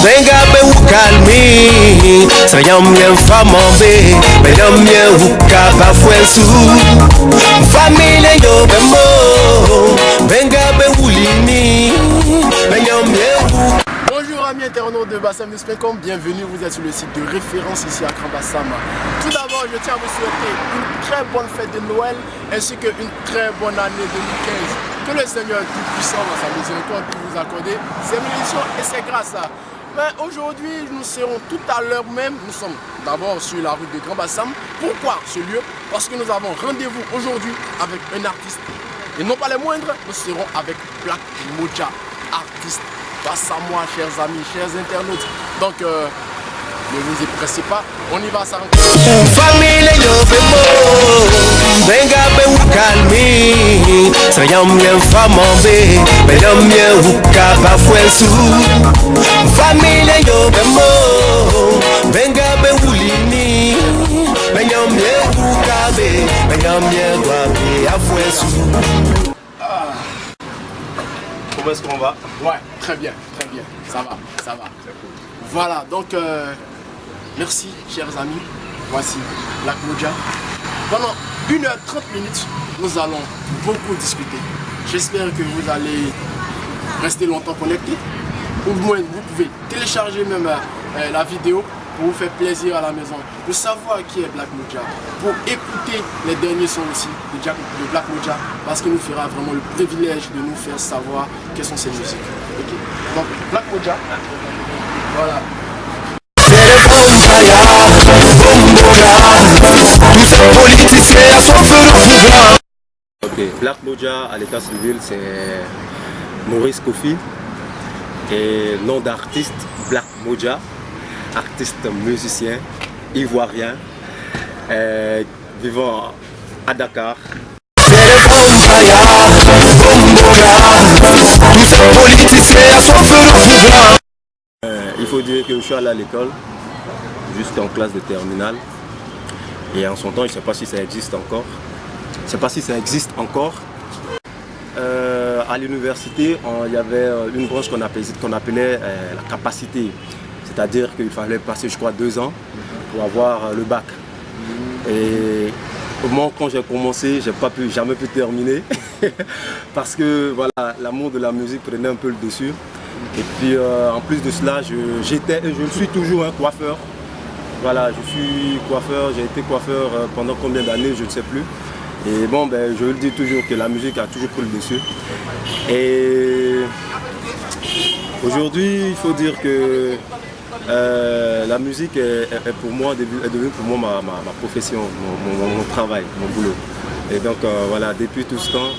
Venga be ukalmi Sayamye famambe Benyamye ukaba fwensu Famille yo bemo Venga be ulini Benyamye. Bonjour amis internautes de BassamNews.com, bienvenue, vous êtes sur le site de référence ici à Grand Bassam. Tout d'abord, je tiens à vous souhaiter une très bonne fête de Noël ainsi qu'une très bonne année 2015. Que le Seigneur Tout-Puissant dans sa miséricorde puisse vous accorder ses bénédictions et ses grâces. Mais aujourd'hui, nous serons tout à l'heure même, nous sommes d'abord sur la route de Grand Bassam. Pourquoi ce lieu? Parce que nous avons rendez-vous aujourd'hui avec un artiste. Et non pas les moindres, nous serons avec Black Moja, artiste. Face à moi, chers amis, chers internautes. Donc, ne vous épressez pas, on y va à sa rencontre. Famille yo bemo Venga be ukalmi Sayamye famambe Benyamye ukaba fwensu Famille yo bemo Venga be ulini Benyamye ukabe Benyamye wabe afwensu. Comment est-ce qu'on va? Ouais, très bien, ça va, ça va. Voilà, donc merci chers amis, voici Black Moja. Pendant 1h30 minutes, nous allons beaucoup discuter. J'espère que vous allez rester longtemps connectés. Ou moins, vous pouvez télécharger même la vidéo pour vous faire plaisir à la maison, de savoir qui est Black Moja, pour écouter les derniers sons aussi de Black Moja, parce qu'il nous fera vraiment le privilège de nous faire savoir quelles sont ses musiques. Okay. Donc Black Moja, voilà. Ok, Black Moja à l'état civil c'est Maurice Kofi et nom d'artiste Black Moja. Artiste musicien ivoirien vivant à Dakar. Il faut dire que je suis allé à l'école jusqu'en classe de terminale et en son temps je ne sais pas si ça existe encore. Je ne sais pas si ça existe encore. À l'université, il y avait une branche qu'on appelait la capacité. C'est-à-dire qu'il fallait passer, je crois, 2 ans pour avoir le bac. Et au moment quand j'ai commencé, je n'ai jamais pu terminer parce que voilà, l'amour de la musique prenait un peu le dessus. Et puis en plus de cela, je suis toujours un coiffeur. Voilà, je suis coiffeur, j'ai été coiffeur pendant combien d'années, je ne sais plus. Et bon, ben, je le dis toujours que la musique a toujours pris le dessus. Et aujourd'hui, il faut dire que la musique est devenue pour moi ma profession, mon travail, mon boulot. Et donc voilà, depuis tout ce temps,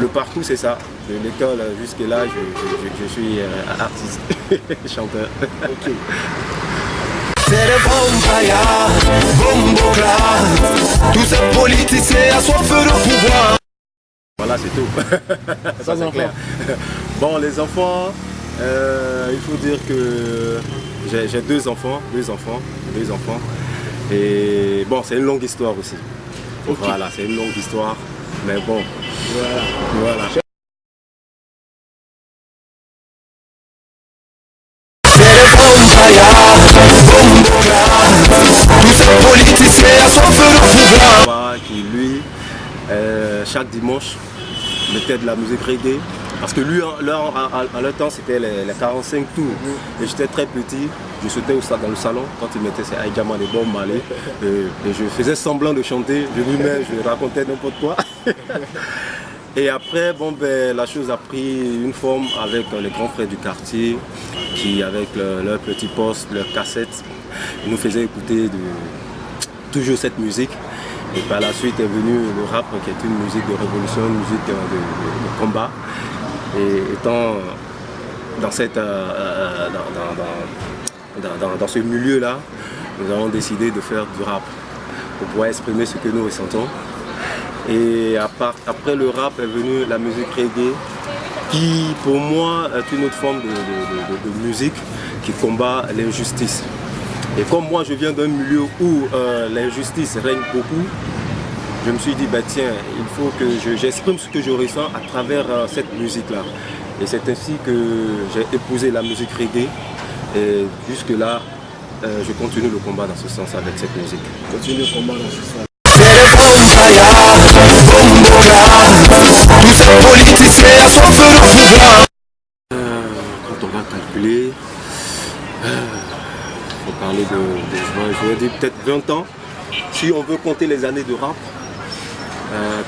le parcours c'est ça. De l'école jusqu'à là, je suis artiste, chanteur. Okay. Tous ces politiciens assoiffés de pouvoir. Voilà, c'est tout. Ça, c'est clair. Bon, les enfants, il faut dire que j'ai deux enfants. Et bon, c'est une longue histoire aussi. Okay. Voilà, c'est une longue histoire. Mais bon, voilà. Qui lui, chaque dimanche, mettait de la musique reggae. Parce que lui, à leur temps, c'était les 45 tours. Et j'étais très petit, je sautais dans le salon quand il mettait ses Aïdjama, les bombes malais. Et je faisais semblant de chanter, je racontais n'importe quoi. Et après, bon, ben, la chose a pris une forme avec les grands frères du quartier qui, avec leur petit poste, leurs cassettes, nous faisaient écouter toujours cette musique. Et par la suite est venu le rap qui est une musique de révolution, une musique de combat. Et étant dans ce milieu-là, nous avons décidé de faire du rap pour pouvoir exprimer ce que nous ressentons. Et après le rap est venue la musique reggae qui pour moi est une autre forme de musique qui combat l'injustice. Et comme moi je viens d'un milieu où l'injustice règne beaucoup, je me suis dit, bah, tiens, il faut que j'exprime ce que je ressens à travers cette musique-là. Et c'est ainsi que j'ai épousé la musique reggae. Et jusque-là, je continue le combat dans ce sens avec cette musique. Continue le combat dans ce sens. Tous ces politiciens assoiffent le pouvoir. Quand on va calculer, il faut parler je vais dire peut-être 20 ans. Si on veut compter les années de rap,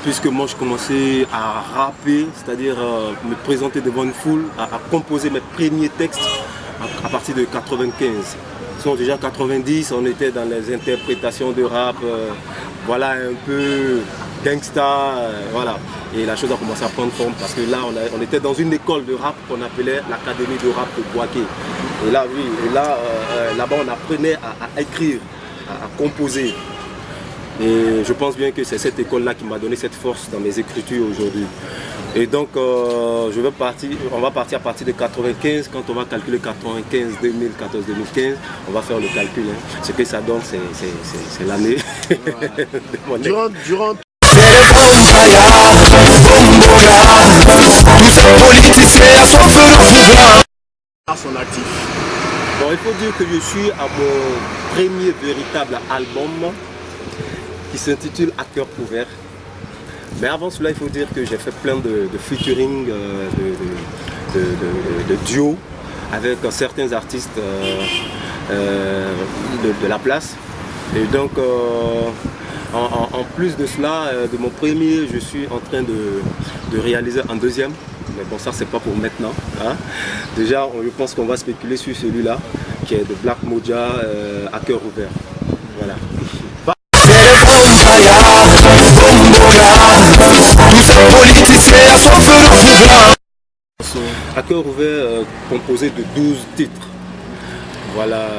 puisque moi je commençais à rapper, c'est-à-dire me présenter devant une foule, à composer mes premiers textes à partir de 95. Sinon déjà 90, on était dans les interprétations de rap, voilà un peu gangsta, voilà. Et la chose a commencé à prendre forme parce que là on était dans une école de rap qu'on appelait l'Académie de rap de Boaké. Et là oui, là-bas on apprenait à écrire, à composer. Et je pense bien que c'est cette école-là qui m'a donné cette force dans mes écritures aujourd'hui. Et donc, on va partir à partir de 95. Quand on va calculer 95, 2014, 2015, on va faire le calcul. Hein. Ce que ça donne, c'est l'année. Ouais. Durant Tous ces politiciens assoiffent le pouvoir. à son actif. Bon, il faut dire que je suis à mon premier véritable album qui s'intitule À cœur ouvert. Mais avant cela, il faut dire que j'ai fait plein de featuring, de duos avec certains artistes de la place. Et donc, en plus de cela, de mon premier, je suis en train de réaliser un deuxième. Mais bon, ça, c'est pas pour maintenant. Hein. Déjà, je pense qu'on va spéculer sur celui-là, qui est de Black Moja, À cœur ouvert. Voilà. Tous ces politiciens assoiffent le pouvoir. À cœur ouvert, composé de 12 titres. Voilà.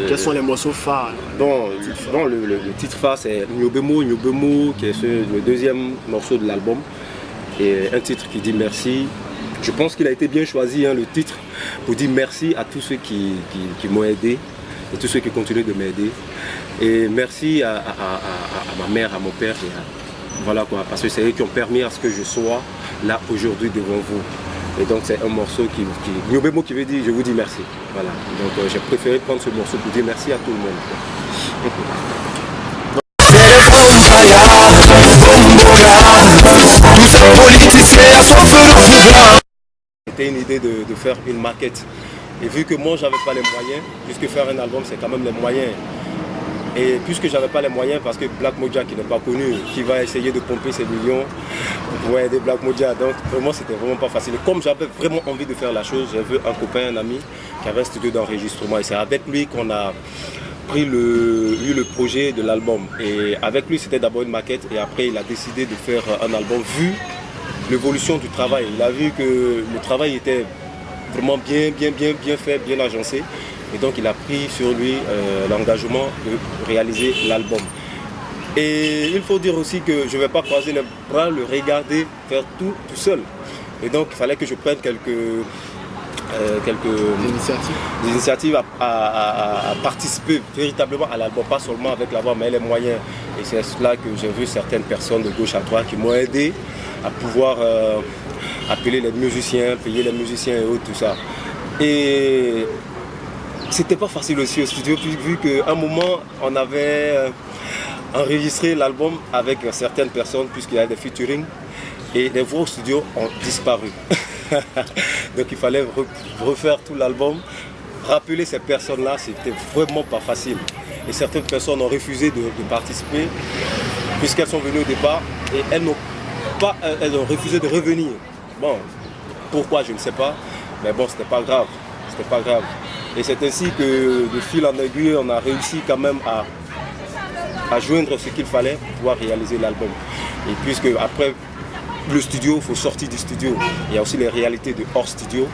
Quels sont les morceaux phares? Bon, le titre phare c'est Nyobemo, qui est le deuxième morceau de l'album. Et un titre qui dit merci. Je pense qu'il a été bien choisi, hein, le titre, pour dire merci à tous ceux qui m'ont aidé et tous ceux qui continuent de m'aider. Et merci à ma mère, à mon père, voilà quoi, parce que c'est eux qui ont permis à ce que je sois là aujourd'hui devant vous. Et donc c'est un morceau Nyobemo qui veut dire je vous dis merci. Voilà. Donc j'ai préféré prendre ce morceau pour dire merci à tout le monde. Tous ces politiciens assoiffent le pouvoir. C'était une idée de faire une maquette. Et vu que moi j'avais pas les moyens, puisque faire un album c'est quand même les moyens. Et puisque j'avais pas les moyens, parce que Black Moja qui n'est pas connu, qui va essayer de pomper ses millions pour aider Black Moja, donc vraiment c'était vraiment pas facile. Et comme j'avais vraiment envie de faire la chose, j'ai vu un copain, un ami qui avait un studio d'enregistrement et c'est avec lui qu'on a pris le projet de l'album. Et avec lui c'était d'abord une maquette et après il a décidé de faire un album vu l'évolution du travail. Il a vu que le travail était vraiment bien fait, bien agencé. Et donc il a pris sur lui l'engagement de réaliser l'album. Et il faut dire aussi que je ne vais pas croiser les bras, le regarder faire tout seul. Et donc il fallait que je prenne quelques initiatives à participer véritablement à l'album, pas seulement avec la voix mais les moyens. Et c'est cela que j'ai vu certaines personnes de gauche à droite qui m'ont aidé à pouvoir appeler les musiciens, payer les musiciens et autres, tout ça. Et c'était pas facile aussi au studio, vu qu'à un moment, on avait enregistré l'album avec certaines personnes, puisqu'il y a des featuring, et les voix au studio ont disparu. Donc il fallait refaire tout l'album, rappeler ces personnes-là, c'était vraiment pas facile. Et certaines personnes ont refusé de participer, puisqu'elles sont venues au départ, et elles ont refusé de revenir. Bon, pourquoi, je ne sais pas, mais bon, c'était pas grave. Et c'est ainsi que de fil en aiguille, on a réussi quand même à joindre ce qu'il fallait pour pouvoir réaliser l'album. Et puisque après le studio, il faut sortir du studio. Il y a aussi les réalités de hors studio,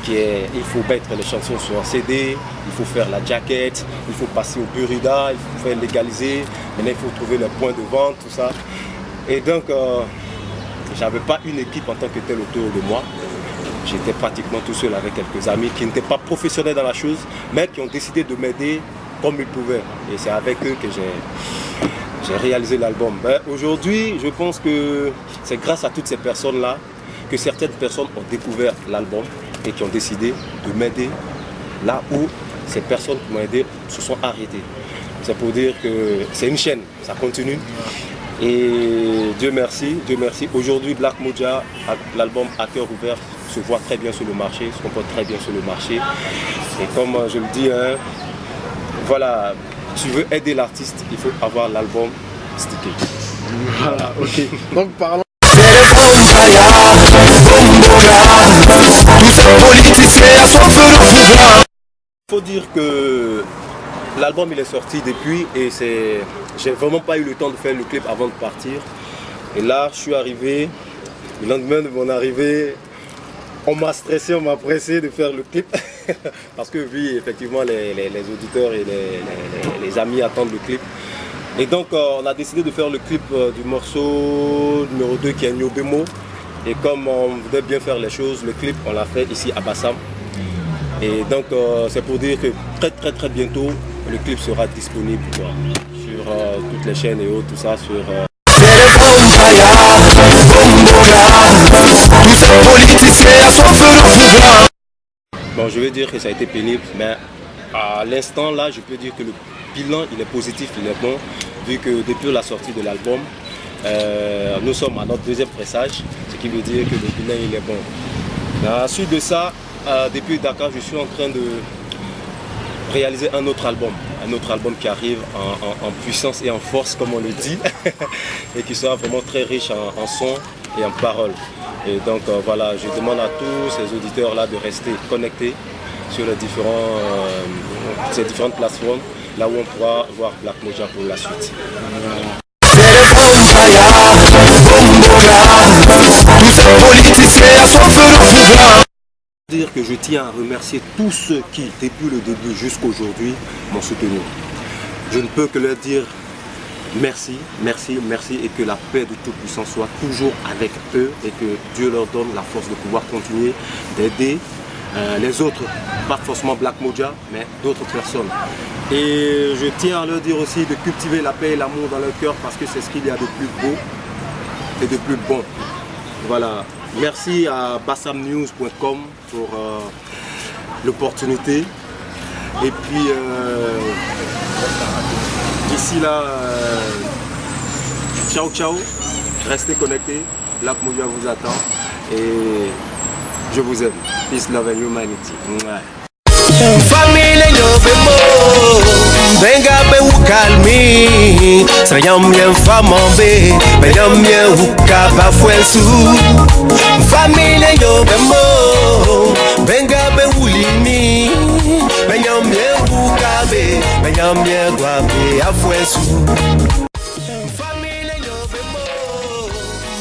il faut mettre les chansons sur un CD, il faut faire la jaquette, il faut passer au Burida, il faut faire légaliser, maintenant il faut trouver les points de vente, tout ça. Et donc, j'avais pas une équipe en tant que telle autour de moi. J'étais pratiquement tout seul avec quelques amis qui n'étaient pas professionnels dans la chose, mais qui ont décidé de m'aider comme ils pouvaient. Et c'est avec eux que j'ai réalisé l'album. Aujourd'hui, je pense que c'est grâce à toutes ces personnes-là que certaines personnes ont découvert l'album et qui ont décidé de m'aider là où ces personnes qui m'ont aidé se sont arrêtées. C'est pour dire que c'est une chaîne, ça continue. Et Dieu merci. Aujourd'hui, Black Moja, l'album À cœur ouvert, se voit très bien sur le marché, se comporte très bien sur le marché. Et comme je le dis, hein, voilà, si tu veux aider l'artiste, il faut avoir l'album stické. Voilà, ok. Donc parlons. Tous ces politiciens à soif de pouvoir. Il faut dire que l'album il est sorti depuis et j'ai vraiment pas eu le temps de faire le clip avant de partir. Et là, je suis arrivé, le lendemain de mon arrivée, on m'a stressé, on m'a pressé de faire le clip. Parce que oui, effectivement, les auditeurs et les amis attendent le clip. Et donc, on a décidé de faire le clip du morceau numéro 2 qui est Nyo Bemo. Et comme on voulait bien faire les choses, le clip, on l'a fait ici à Bassam. Et donc, c'est pour dire que très bientôt, le clip sera disponible quoi, sur toutes les chaînes et autres, tout ça, sur... Tous ces politiciens à soif de pouvoir. Bon, je vais dire que ça a été pénible, mais à l'instant là, je peux dire que le bilan, il est positif, il est bon, vu que depuis la sortie de l'album, nous sommes à notre deuxième pressage, ce qui veut dire que le bilan, il est bon. À la suite de ça, depuis Dakar, je suis en train de réaliser un autre album qui arrive en puissance et en force, comme on le dit, et qui sera vraiment très riche en son et en paroles. Et donc voilà, je demande à tous ces auditeurs-là de rester connectés sur ces différentes plateformes, là où on pourra voir Black Moja pour la suite. Tous ces politiciens à soif de pouvoir. Dire que je tiens à remercier tous ceux qui, depuis le début jusqu'à aujourd'hui, m'ont soutenu. Je ne peux que leur dire merci et que la paix de Tout-Puissant soit toujours avec eux et que Dieu leur donne la force de pouvoir continuer d'aider les autres, pas forcément Black Moja, mais d'autres personnes. Et je tiens à leur dire aussi de cultiver la paix et l'amour dans leur cœur parce que c'est ce qu'il y a de plus beau et de plus bon. Voilà. Merci à bassamnews.com pour l'opportunité. Et puis d'ici là, ciao, restez connectés. Black Moja vous attend et je vous aime. Peace, love and humanity. Ouais. Família Nyobemo, venga be ukalmi, sayamye famambe, benyamye ukaba fuensu. Família Nyobemo, venga be ulimi, benyamye ukabe, benyamye guabe afuensu. Família Nyobemo,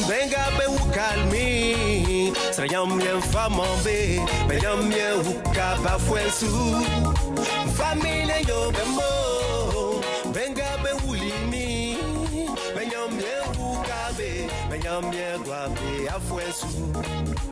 venga be ukalmi, sayamye famambe, benyamye ukaba fuensu. Família Nyobemo, venga be ulimi, benyamye ukabe, benyamye guabe afuensu.